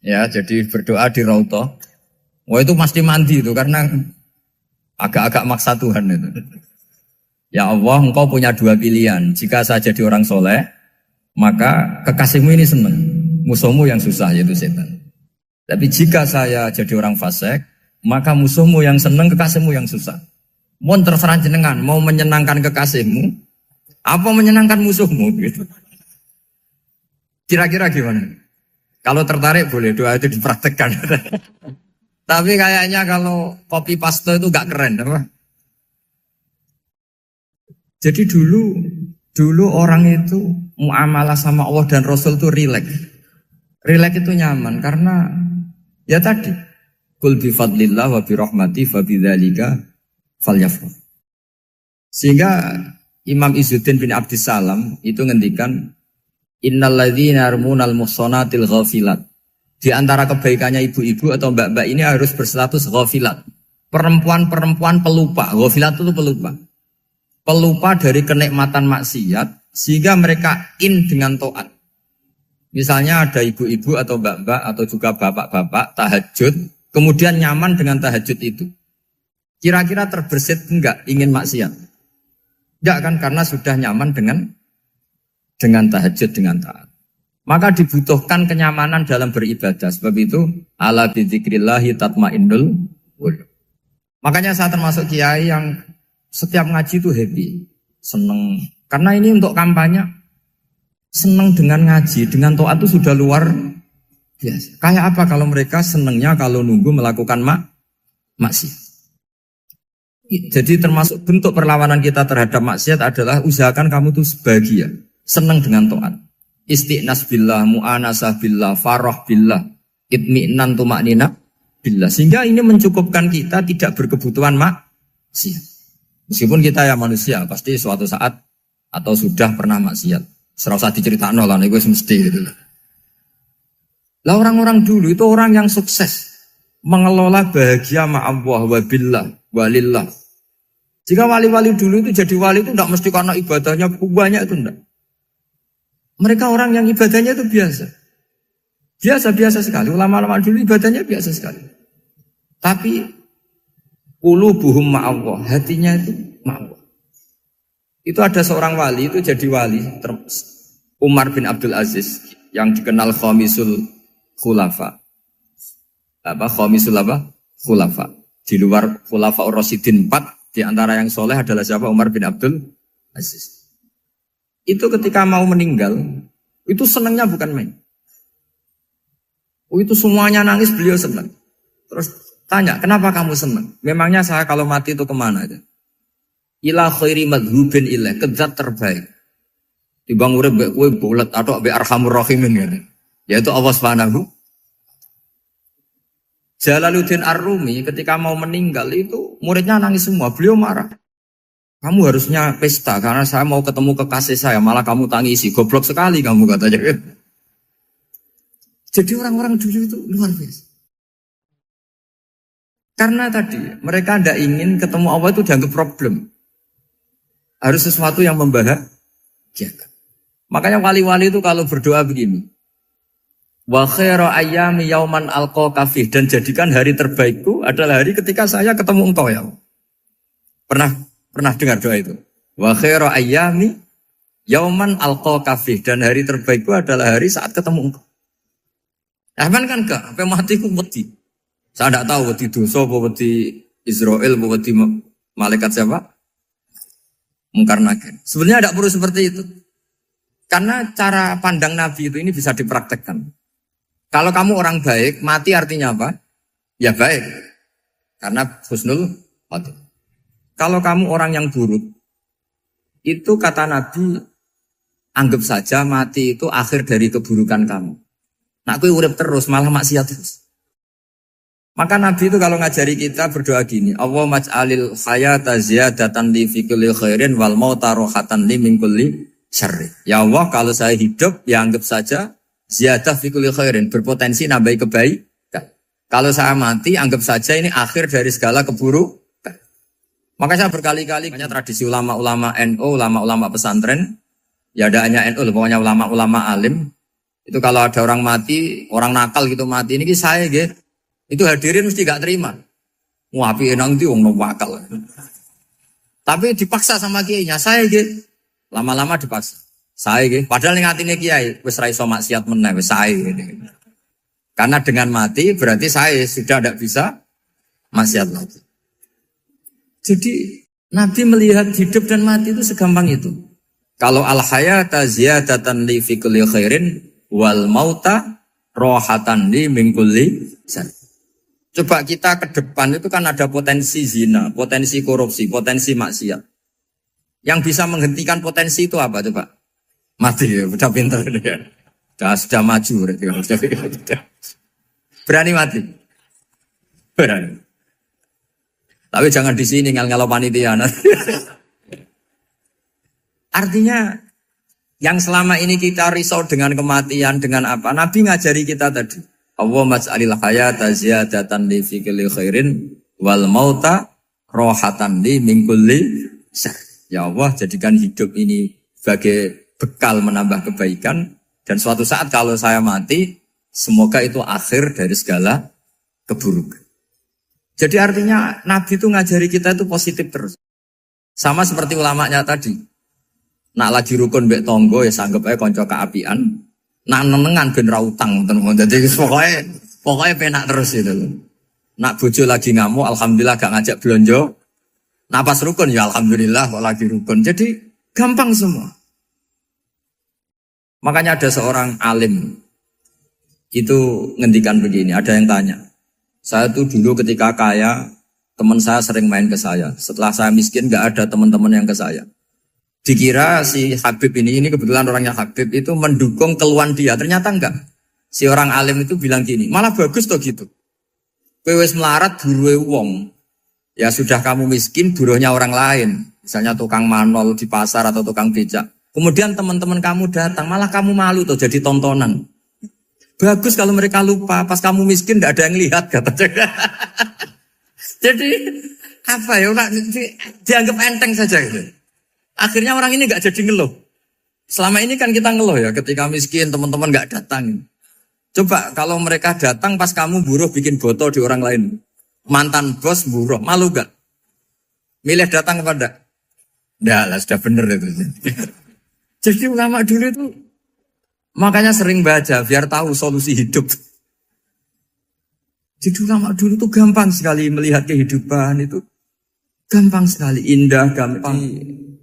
Ya jadi berdoa di Raudhah. Wah itu pasti mandi itu karena agak-agak maksa Tuhan itu. Ya Allah, engkau punya dua pilihan. Jika saya jadi orang soleh, maka kekasihmu ini senang. Musuhmu yang susah yaitu setan. Tapi jika saya jadi orang fasik, maka musuhmu yang senang, kekasihmu yang susah. Mohon terserah jenengan, mau menyenangkan kekasihmu, apa menyenangkan musuhmu gitu. Kira-kira gimana? Kalau tertarik boleh doa itu dipraktekkan. Tapi kayaknya kalau copy paste itu gak keren, apa? Jadi dulu orang itu muamalah sama Allah dan Rasul itu rileks. Rileks itu nyaman karena ya tadi kul bi fadlillah wa bi rahmati fa bidzalika falyafrah. Sehingga Imam Izzuddin bin Abdissalam itu ngendikan innalladzina yarmunal muhsanatil ghafilat. Di antara kebaikannya ibu-ibu atau mbak-mbak ini harus berstatus ghafilat. Perempuan-perempuan pelupa. Ghafilat itu pelupa. Pelupa dari kenikmatan maksiat sehingga mereka dengan taat. Misalnya ada ibu-ibu atau mbak-mbak atau juga bapak-bapak tahajud, kemudian nyaman dengan tahajud itu. Kira-kira terbersit enggak ingin maksiat? Enggak kan, karena sudah nyaman dengan tahajud, dengan taat. Maka dibutuhkan kenyamanan dalam beribadah. Sebab itu ala bidzikrillahi tatmainnul qulub. Makanya saya termasuk kiai yang setiap ngaji itu happy, seneng. Karena ini untuk kampanye, seneng dengan ngaji, dengan taat itu sudah luar biasa. Kayak apa kalau mereka senengnya kalau nunggu melakukan maksiat. Jadi termasuk bentuk perlawanan kita terhadap maksiat adalah usahakan kamu tuh bahagia, senang dengan taat. Istiqnas billah, mu'anasah billah, farah billah, itmi'nan tumaknina billah. Sehingga ini mencukupkan kita tidak berkebutuhan maksiat. Meskipun kita ya manusia, pasti suatu saat atau sudah pernah maksiat. Serasa diceritakan lah, itu mesti gitu. Lah orang-orang dulu itu orang yang sukses mengelola bahagia ma'allah wa billah walillah. Jika wali-wali dulu itu jadi wali itu tidak mesti karena ibadahnya banyak, itu enggak. Mereka orang yang ibadahnya itu biasa. Biasa-biasa sekali. Ulama-ulama dulu ibadahnya biasa sekali. Tapi qulubuhum ma'allah, hatinya itu ma'allah. Itu ada seorang wali itu jadi wali, Umar bin Abdul Aziz yang dikenal khamisul khulafa. Khamisul khulafa. Di luar khulafa ar-rasyidin 4, di antara yang soleh adalah siapa? Umar bin Abdul Aziz. Itu ketika mau meninggal, itu senangnya bukan main. Itu semuanya nangis, beliau senang. Terus tanya, kenapa kamu senang? Memangnya saya kalau mati itu kemana aja? Ila khairi madhubin ilah, kezat terbaik. Dibang urip mbek kowe bolet atau mbek arhamur rahimin gitu. Yaitu Allah Subhanahu. Jalaluddin Ar-Rumi ketika mau meninggal itu muridnya nangis semua, beliau marah. Kamu harusnya pesta karena saya mau ketemu kekasih saya, malah kamu tangisi, goblok sekali kamu katanya. Jadi orang-orang dulu itu luar biasa. Karena tadi mereka tidak ingin ketemu Allah itu dianggap problem. Harus sesuatu yang membahagiakan. Makanya wali-wali itu kalau berdoa begini. Wa khairu ayyami yauman alqa kafih, dan jadikan hari terbaikku adalah hari ketika saya ketemu engkau ya. Pernah dengar doa itu? Wa khairu ayyami yauman alqa kafih, dan hari terbaikku adalah hari saat ketemu engkau. Aman kan enggak? Sampai mati ku wedi. Saya tidak tahu wedi dosa apa wedi Israel apa wedi malaikat siapa? Mungkar Nakir. Sebenarnya tidak perlu seperti itu. Karena cara pandang Nabi itu ini bisa dipraktekkan. Kalau kamu orang baik, mati artinya apa? Ya baik. Karena husnul khotimah. Kalau kamu orang yang buruk, itu kata Nabi, anggap saja mati itu akhir dari keburukan kamu. Nah, aku urip terus, malah maksiat terus. Maka Nabi itu kalau ngajari kita berdoa gini, Allah maj'alil hayata ziyadatan li fi kulli khairin wal mauta rohatan li min kulli syarri. Ya Allah, kalau saya hidup, ya anggap saja ziyadah fi kulli khairin, berpotensi nambahi kebaikan. Kalau saya mati, anggap saja ini akhir dari segala keburukan. Maka saya berkali-kali, banyak tradisi ulama-ulama NU, ulama-ulama pesantren, ya ada hanya NU, pokoknya ulama-ulama alim. Itu kalau ada orang mati, orang nakal gitu mati, ini saya gitu. Itu hadirin mesti gak terima. Wapi enang itu orang nakal. Tapi dipaksa sama kiainya, saya gitu. Lama-lama dipaksa. Saya gitu. Padahal yang hatinya kiai, wis ra iso maksiat meneh, wis saya gitu. Karena dengan mati berarti saya sudah tidak bisa maksiat lagi. Jadi Nabi melihat hidup dan mati itu segampang itu. Kalau al-hayata ziyadatan li fi kulli khairin wal mauta rohatan li min kulli syarr. Coba kita ke depan itu kan ada potensi zina, potensi korupsi, potensi maksiat. Yang bisa menghentikan potensi itu apa coba? Mati ya, udah pintar dia. Sudah maju berarti. Berani mati? Berani. Tapi jangan di sini ngel-ngelo panitia. Artinya yang selama ini kita risau dengan kematian, dengan apa? Nabi ngajari kita tadi. Allah maj'alil hayata ziyadatan li fi kulli khairin wal mauta rohatan li min kulli syarr. Ya Allah, jadikan hidup ini sebagai bekal menambah kebaikan, dan suatu saat kalau saya mati, semoga itu akhir dari segala keburukan. Jadi artinya Nabi itu ngajari kita itu positif terus. Sama seperti ulamanya tadi. Nak lagi rukun mbek tonggo ya sanggep ae kanca keapian. Nak nenengan ben ra utang tenan. Dadi pokoknya penak terus itu. Nak bojo lagi ngamuk alhamdulillah gak ngajak blonjo. Nak pas rukun ya alhamdulillah kok lagi rukun. Jadi gampang semua. Makanya ada seorang alim itu ngendikan begini, ada yang tanya. Saya tuh dulu ketika kaya, teman saya sering main ke saya. Setelah saya miskin gak ada teman-teman yang ke saya. Dikira si Habib ini kebetulan orangnya Habib itu mendukung keluhan dia. Ternyata enggak. Si orang alim itu bilang gini, malah bagus toh gitu. Kowe wis melarat buruhe wong. Ya sudah kamu miskin buruhnya orang lain. Misalnya tukang manol di pasar atau tukang becak. Kemudian teman-teman kamu datang, malah kamu malu tuh jadi tontonan. Bagus kalau mereka lupa, pas kamu miskin tidak ada yang lihat katanya. Jadi apa ya, dianggap enteng saja gitu. Akhirnya orang ini nggak jadi ngeluh. Selama ini kan kita ngeluh ya, ketika miskin teman-teman nggak datang. Coba kalau mereka datang pas kamu buruh bikin botol di orang lain. Mantan bos buruh, malu gak? Milih datang kepada? Nggak lah, sudah bener itu. Jadi ulama dulu itu makanya sering baca biar tahu solusi hidup. Jadi ulama dulu itu gampang sekali melihat kehidupan itu. Gampang sekali, indah, gampang.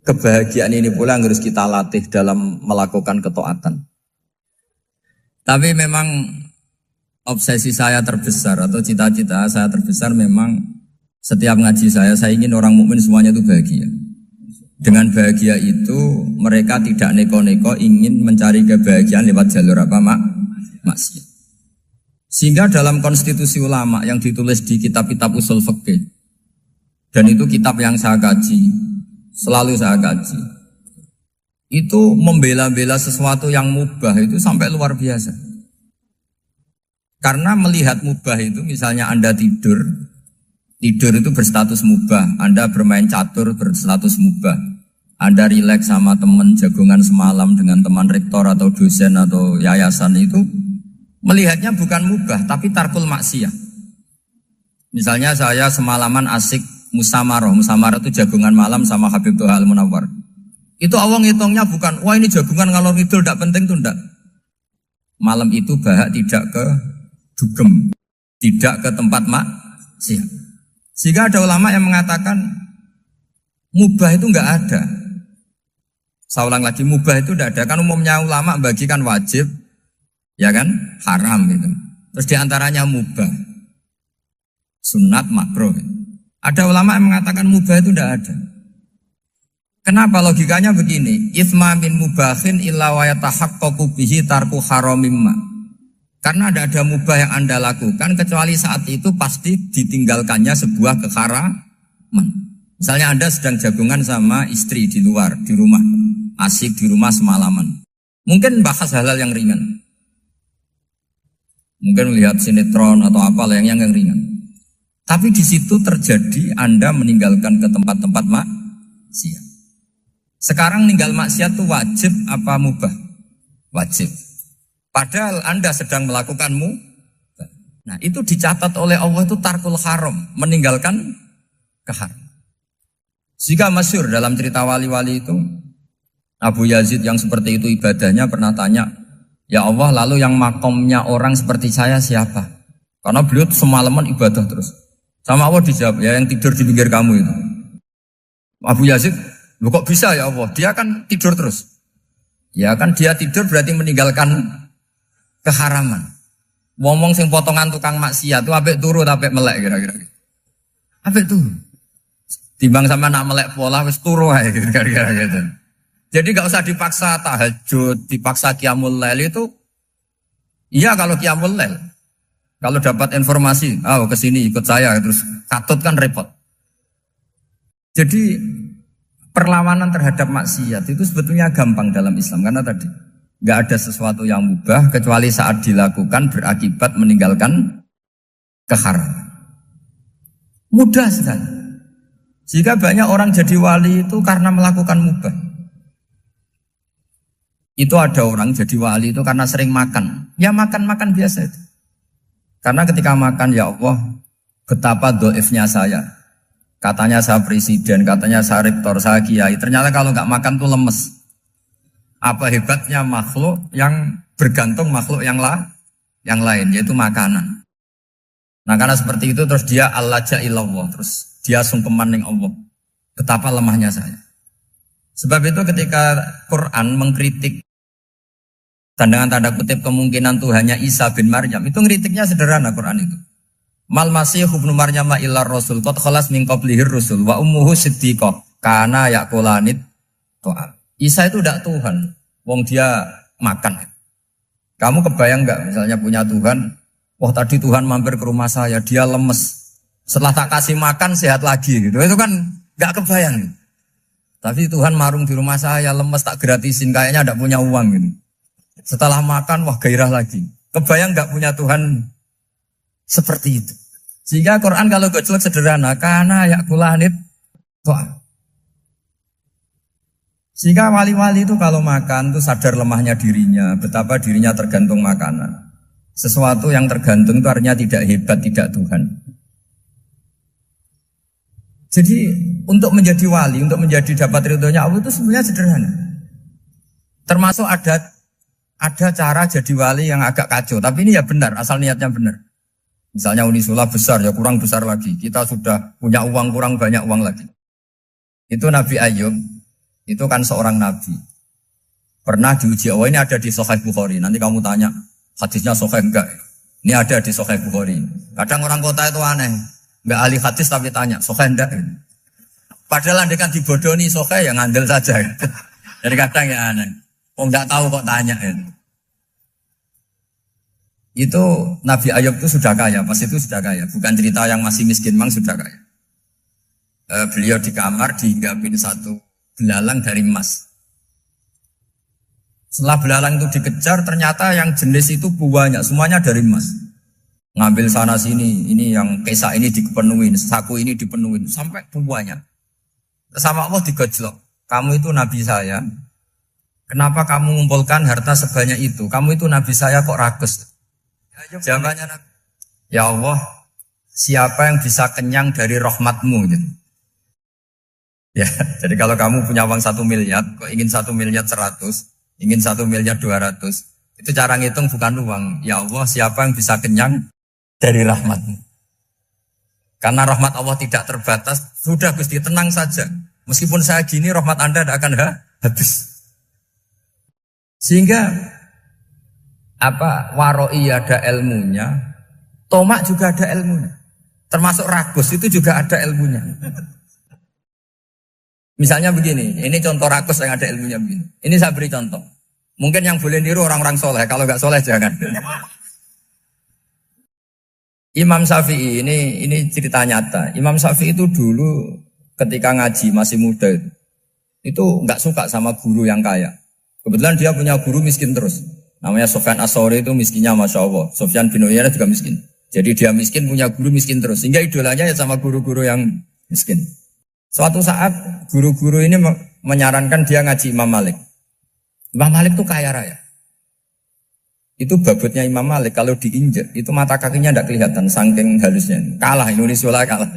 Kebahagiaan ini pula yang harus kita latih dalam melakukan ketaatan. Tapi memang obsesi saya terbesar atau cita-cita saya terbesar memang setiap ngaji saya ingin orang mukmin semuanya itu bahagia. Dengan bahagia itu mereka tidak neko-neko ingin mencari kebahagiaan lewat jalur apa maksiat. Sehingga dalam konstitusi ulama yang ditulis di kitab-kitab usul fikih, dan itu kitab yang saya kaji, selalu saya kaji, itu membela-bela sesuatu yang mubah itu sampai luar biasa. Karena melihat mubah itu, misalnya Anda tidur itu berstatus mubah. Anda bermain catur berstatus mubah. Anda rileks sama teman jagongan semalam dengan teman rektor atau dosen atau yayasan itu, melihatnya bukan mubah, tapi tarkul maksiyah. Misalnya saya semalaman asik musamarah itu jagongan malam sama Habib Toha Al-Munawwar. Itu awang hitungnya bukan, wah ini jagongan ngalor ngidul tidak penting tuh enggak. Malam itu bahak tidak ke dugem, tidak ke tempat maksiat. Sehingga ada ulama yang mengatakan mubah itu enggak ada. Saya ulang lagi, mubah itu enggak ada. Kan umumnya ulama bagikan wajib, ya kan, haram gitu. Terus diantaranya mubah, sunat, makruh. Ada ulama yang mengatakan mubah itu enggak ada. Kenapa? Logikanya begini, itsma min mubahin illa wa yatahaqqaqu bihi tarku haramimma. Karena tidak ada mubah yang Anda lakukan kecuali saat itu pasti ditinggalkannya sebuah keharaman. Misalnya Anda sedang jagungan sama istri di luar, di rumah, asik di rumah semalaman. Mungkin bahas hal-hal yang ringan. Mungkin melihat sinetron atau apa yang ringan. Tapi di situ terjadi Anda meninggalkan ke tempat-tempat maksiat. Sekarang ninggal maksiat itu wajib apa mubah? Wajib. Padahal Anda sedang melakukanmu. Nah itu dicatat oleh Allah itu tarkul haram, meninggalkan keharam. Jika masyhur dalam cerita wali-wali itu, Abu Yazid yang seperti itu ibadahnya pernah tanya, ya Allah lalu yang makomnya orang seperti saya siapa? Karena beliau semalaman ibadah terus. Sama Allah dijawab, ya yang tidur di pinggir kamu itu. Abu Yazid, loh kok bisa ya Allah? Dia kan tidur terus. Ya kan dia tidur berarti meninggalkan keharaman. Ngomong sing potongan tukang maksiat itu apik turu apik melek kira-kira. Apik turu. Timbang sama nak melek pola wis turu ae kira-kira gitu. Jadi enggak usah dipaksa tahajud, dipaksa qiyamul lail itu. Iya kalau qiyamul lail. Kalau dapat informasi, ke sini ikut saya terus katut kan repot. Jadi perlawanan terhadap maksiat itu sebetulnya gampang dalam Islam karena tadi nggak ada sesuatu yang mubah kecuali saat dilakukan berakibat meninggalkan keharaman. Mudah sekali. Jika banyak orang jadi wali itu karena melakukan mubah. Itu ada orang jadi wali itu karena sering makan. Ya makan biasa itu. Karena ketika makan ya Allah betapa doifnya saya. Katanya saya presiden, katanya saya rektor, saya kiai. Ternyata kalau nggak makan tuh lemes. Apa hebatnya makhluk yang bergantung makhluk yang lain, yaitu makanan. Nah karena seperti itu terus dia al-laja-ilallah, terus dia sungkeman ning Allah. Betapa lemahnya saya. Sebab itu ketika Quran mengkritik dan dengan tanda kutip kemungkinan Tuhannya Isa bin Maryam, itu ngeritiknya sederhana Quran itu. Mal masih ibnu Maryam illa rasul qad khalas min qablihir rusul wa ummuhu siddiqah kana yaqulanit ta'am. Isa itu tidak Tuhan, wong dia makan. Kamu kebayang enggak misalnya punya Tuhan, wah tadi Tuhan mampir ke rumah saya, dia lemes. Setelah tak kasih makan sehat lagi gitu. Itu kan enggak kebayang. Tapi Tuhan marung di rumah saya, lemes tak gratisin, kayaknya enggak punya uang gitu. Setelah makan, wah gairah lagi. Kebayang enggak punya Tuhan seperti itu. Sehingga Quran kalau gojlok sederhana, karena yakulanit ta'am. Sehingga wali-wali itu kalau makan itu sadar lemahnya dirinya, betapa dirinya tergantung makanan. Sesuatu yang tergantung itu artinya tidak hebat, tidak Tuhan. Jadi untuk menjadi wali, untuk menjadi dapat ridhonya Allah itu sebenarnya sederhana. Termasuk ada cara jadi wali yang agak kacau, tapi ini ya benar, asal niatnya benar. Misalnya Unisula besar, ya kurang besar lagi. Kita sudah punya uang, kurang banyak uang lagi. Itu Nabi Ayub, itu kan seorang nabi. Pernah diuji, oh ini ada di Sahih Bukhari. Nanti kamu tanya, hadisnya Sahih enggak? Ini ada di Sahih Bukhari. Kadang orang kota itu aneh. Enggak ahli hadis tapi tanya, Sahih enggak? Padahal andekan dibodohi Sahih ya ngandel saja. Jadi kadang ya aneh. Oh enggak tahu kok tanya. Itu Nabi Ayub itu sudah kaya, pas itu sudah kaya. Bukan cerita yang masih miskin, memang sudah kaya. Beliau di kamar dihinggapin satu belalang dari emas. Setelah belalang itu dikejar, ternyata yang jenis itu banyak, semuanya dari emas. Ngambil sana sini, ini yang kesak ini dipenuhin, saku ini dipenuhin, sampai banyak. Sama Allah digojlok. Kamu itu nabi saya. Kenapa kamu mengumpulkan harta sebanyak itu? Kamu itu nabi saya kok rakus? Jawabannya, ya Allah, siapa yang bisa kenyang dari rahmatmu? Gitu. Ya, jadi kalau kamu punya uang 1 miliar, kok ingin 1 miliar 100, ingin 1 miliar 200, itu cara ngitung bukan uang. Ya Allah, siapa yang bisa kenyang dari rahmatmu? Karena rahmat Allah tidak terbatas, sudah Gusti tenang saja. Meskipun saya gini, rahmat Anda tidak akan habis. Sehingga waroi ada ilmunya, tomak juga ada ilmunya. Termasuk ragus itu juga ada ilmunya. Misalnya begini, ini contoh rakus yang ada ilmunya begini. Ini saya beri contoh. Mungkin yang boleh niru orang-orang soleh, kalau nggak soleh jangan. Imam Syafi'i ini cerita nyata. Imam Syafi'i itu dulu ketika ngaji masih muda itu nggak suka sama guru yang kaya. Kebetulan dia punya guru miskin terus. Namanya Sufyan As-Tsauri itu miskinnya Masya Allah. Sufyan bin Uyainah juga miskin. Jadi dia miskin punya guru miskin terus. Sehingga idolanya ya sama guru-guru yang miskin. Suatu saat guru-guru ini menyarankan dia ngaji Imam Malik. Imam Malik itu kaya raya. Itu babutnya Imam Malik kalau diinjek itu mata kakinya tidak kelihatan saking halusnya. Kalah Indonesia lah kalah.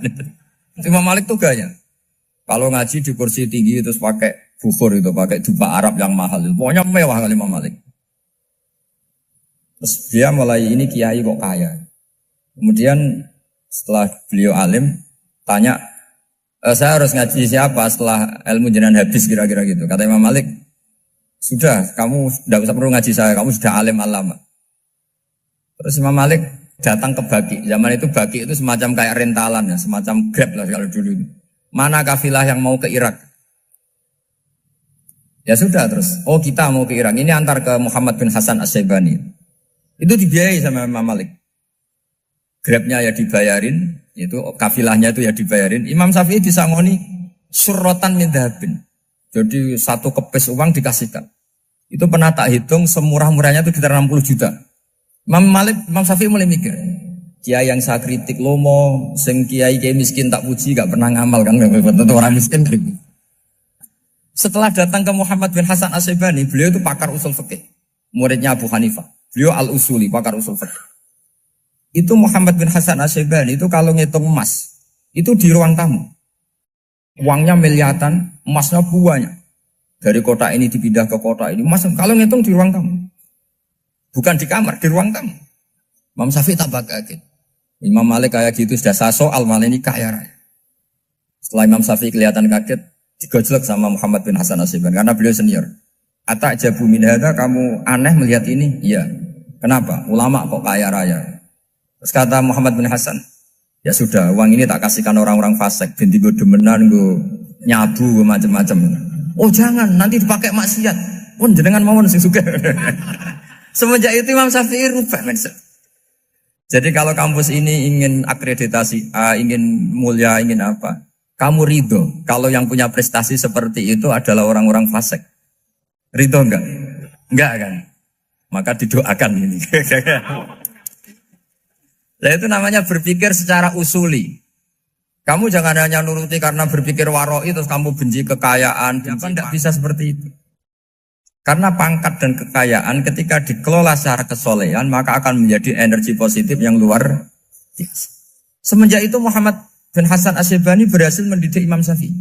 Imam Malik tuh gaya. Kalau ngaji di kursi tinggi terus pakai bukhur itu, pakai dupa Arab yang mahal. Pokoknya mewah kali Imam Malik. Terus dia mulai ini kiai kok kaya. Kemudian setelah beliau alim tanya, saya harus ngaji siapa setelah ilmu jenengan habis kira-kira gitu. Kata Imam Malik, sudah kamu tidak usah perlu ngaji saya, kamu sudah alim alama. Terus Imam Malik datang ke Baki. Zaman itu Baki itu semacam kayak rentalan ya, semacam Grab lah kalau dulu. Mana kafilah yang mau ke Irak? Ya sudah terus. Oh kita mau ke Irak. Ini antar ke Muhammad bin Hasan As-Syaibani. Itu dibiayai sama Imam Malik. Grabnya ya dibayarin, itu kafilahnya itu ya dibayarin. Imam Syafi'i disangoni surrotan min dhahabin. Jadi satu kepes uang dikasihkan. Itu pernah tak hitung semurah-murahnya itu sekitar 60 juta. Imam Syafi'i mulai mikir, kiai yang saya kritik lomo, sing kiai miskin tak puji, gak pernah ngamal kan, tentu orang miskin. Setelah datang ke Muhammad bin Hasan As-Syaibani, beliau itu pakar usul fikih, muridnya Abu Hanifah. Beliau al-usuli, pakar usul fikih. Itu Muhammad bin Hasan As-Syaibani itu kalau ngitung emas, itu di ruang tamu. Uangnya miliaran, emasnya banyak. Dari kota ini dipindah ke kota ini. Mas, kalau ngitung di ruang tamu. Bukan di kamar, di ruang tamu. Imam Syafi'i tambah kaget. Imam Malik kayak gitu sudah saya soal, malah ini kaya raya. Setelah Imam Syafi'i kelihatan kaget, digojlok sama Muhammad bin Hasan Asyibani karena beliau senior. Atak jabu min hadza, kamu aneh melihat ini? Iya. Kenapa? Ulama kok kaya raya. Terus kata Muhammad bin Hasan, ya sudah, uang ini tak kasihkan orang-orang fasik, binti gue demenan, gue nyabu, gue macam-macam. Oh jangan, nanti dipakai maksiat. Oh jenengan mawon sing sugih. Semenjak itu Imam Syafi'i rubah mindset. Jadi kalau kampus ini ingin akreditasi A, ingin mulia, ingin apa, kamu ridho kalau yang punya prestasi seperti itu adalah orang-orang fasik. Ridho enggak? Enggak kan? Maka didoakan ini. Nah itu namanya berpikir secara usuli. Kamu jangan hanya nuruti karena berpikir waroi terus kamu benci kekayaan. Kan tidak bisa seperti itu. Karena pangkat dan kekayaan ketika dikelola secara kesolehan maka akan menjadi energi positif yang luar biasa. Semenjak itu Muhammad bin Hasan Asyibani berhasil mendidik Imam Syafi'i.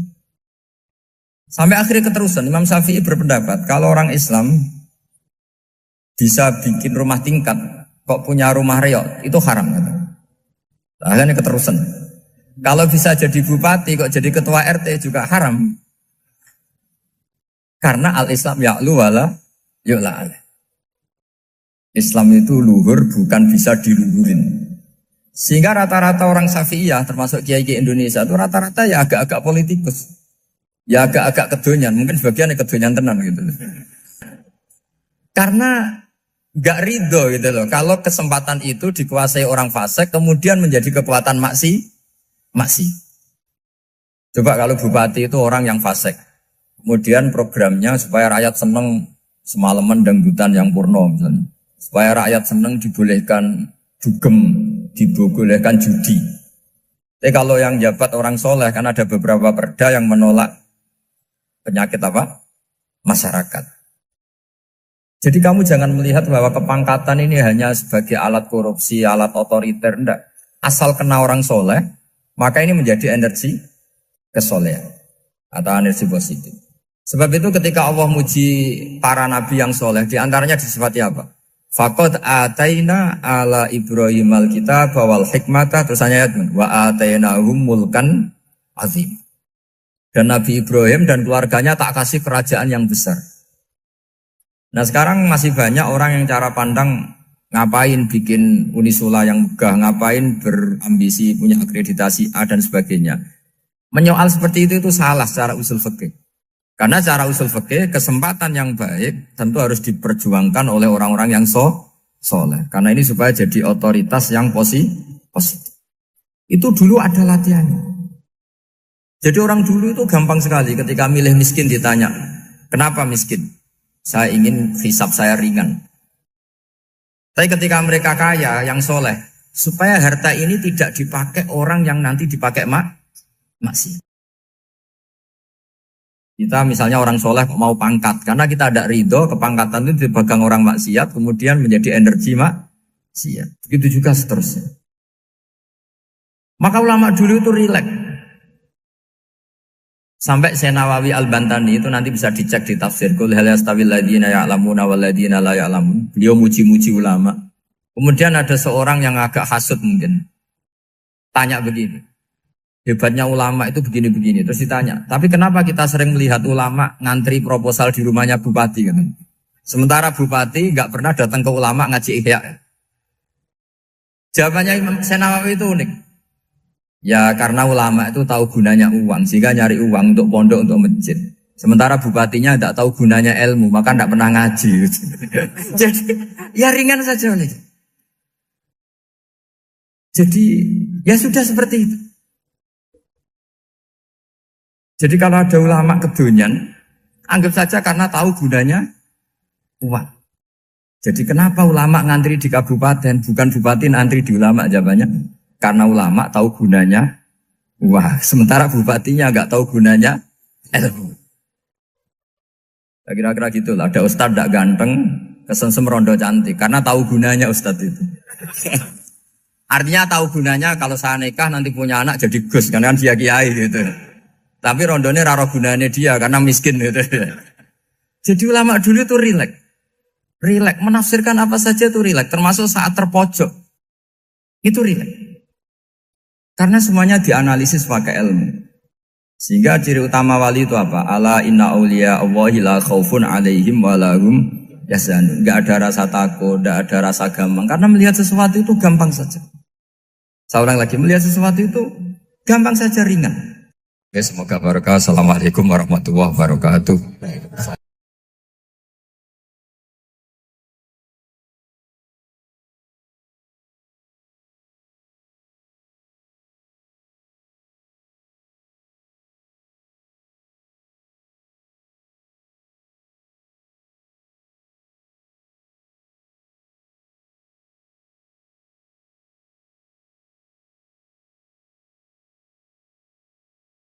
Sampai akhirnya keterusan Imam Syafi'i berpendapat kalau orang Islam bisa bikin rumah tingkat kok punya rumah reok itu haram. Akhirnya keterusan. Kalau bisa jadi bupati kok jadi ketua RT juga haram. Karena al-Islam ya'lu wala yu'la alaih. Islam itu luhur bukan bisa diluhurin. Sehingga rata-rata orang Syafi'iyah termasuk kiai-kiai Indonesia itu rata-rata ya agak-agak politikus. Ya agak-agak kedonyan, mungkin sebagian kedonyan tenan gitu. Karena gak ridho gitu loh. Kalau kesempatan itu dikuasai orang fasik kemudian menjadi kekuatan maksi. Coba kalau bupati itu orang yang fasik. Kemudian programnya supaya rakyat seneng semalaman dangdutan yang purno misalnya. Supaya rakyat seneng dibolehkan dugem, dibolehkan judi. Tapi kalau yang jabat orang soleh kan ada beberapa perda yang menolak penyakit apa? Masyarakat. Jadi kamu jangan melihat bahwa kepangkatan ini hanya sebagai alat korupsi, alat otoriter, enggak. Asal kena orang soleh, maka ini menjadi energi kesolehan atau energi positif. Sebab itu ketika Allah muji para nabi yang soleh, diantaranya disifati apa? Faqad ataina ala Ibrahim al-kitab wal hikmata, terus ayat wa atainahum mulkan azim. Dan Nabi Ibrahim dan keluarganya tak kasih kerajaan yang besar. Nah sekarang masih banyak orang yang cara pandang ngapain bikin unisula yang megah, ngapain berambisi punya akreditasi A dan sebagainya. Menyoal seperti itu salah secara usul fikih. Karena secara usul fikih kesempatan yang baik tentu harus diperjuangkan oleh orang-orang yang soleh. Karena ini supaya jadi otoritas yang positif. Itu dulu ada latihannya. Jadi orang dulu itu gampang sekali ketika milih miskin ditanya, kenapa miskin? Saya ingin hisab saya ringan. Tapi ketika mereka kaya, yang soleh, supaya harta ini tidak dipakai orang yang nanti dipakai maksiat. Kita misalnya orang soleh mau pangkat, karena kita ada ridho, kepangkatan itu dipegang orang maksiat, kemudian menjadi energi maksiat. Begitu juga seterusnya. Maka ulama dulu itu rileks. Sampai Nawawi Al-Bantani itu nanti bisa dicek di tafsir Qul hal yastawil ladzina ya'lamuna wal ladzina la ya'lamun. Beliau muji-muji ulama. Kemudian ada seorang yang agak hasut mungkin. Tanya begini. Hebatnya ulama itu begini-begini. Terus ditanya, tapi kenapa kita sering melihat ulama ngantri proposal di rumahnya bupati kan? Sementara bupati enggak pernah datang ke ulama ngaji ihya. Jawabannya Imam Nawawi itu unik. Ya karena ulama itu tahu gunanya uang, sehingga nyari uang untuk pondok, untuk masjid. Sementara bupatinya tidak tahu gunanya ilmu, maka tidak pernah ngaji. Jadi ya ringan saja. Jadi ya sudah seperti itu. Jadi kalau ada ulama kedonyan, anggap saja karena tahu gunanya uang. Jadi kenapa ulama ngantri di kabupaten, bukan bupati ngantri di ulama? Jawabannya karena ulama tahu gunanya uang, sementara bupatinya nggak tahu gunanya ilmu. Kira-kira gitu lah. Ada ustadz tidak ganteng, kesensem rondo cantik, karena tahu gunanya ustadz itu. Artinya tahu gunanya kalau saya nikah nanti punya anak jadi gus, kan dia kiai gitu. Tapi rondone raro gunanya dia karena miskin gitu. Jadi ulama dulu itu rileks. Rileks menafsirkan apa saja itu rileks, termasuk saat terpojok. Itu rileks. Karena semuanya dianalisis pakai ilmu. Sehingga ciri utama wali itu apa? Ala inna awliya Allahi la khaufun alaihim walahum yahzanun. Enggak ada rasa takut, enggak ada rasa gampang. Karena melihat sesuatu itu gampang saja. Saya ulang lagi, melihat sesuatu itu gampang saja, ringan. Oke, semoga barokah. Assalamualaikum warahmatullahi wabarakatuh.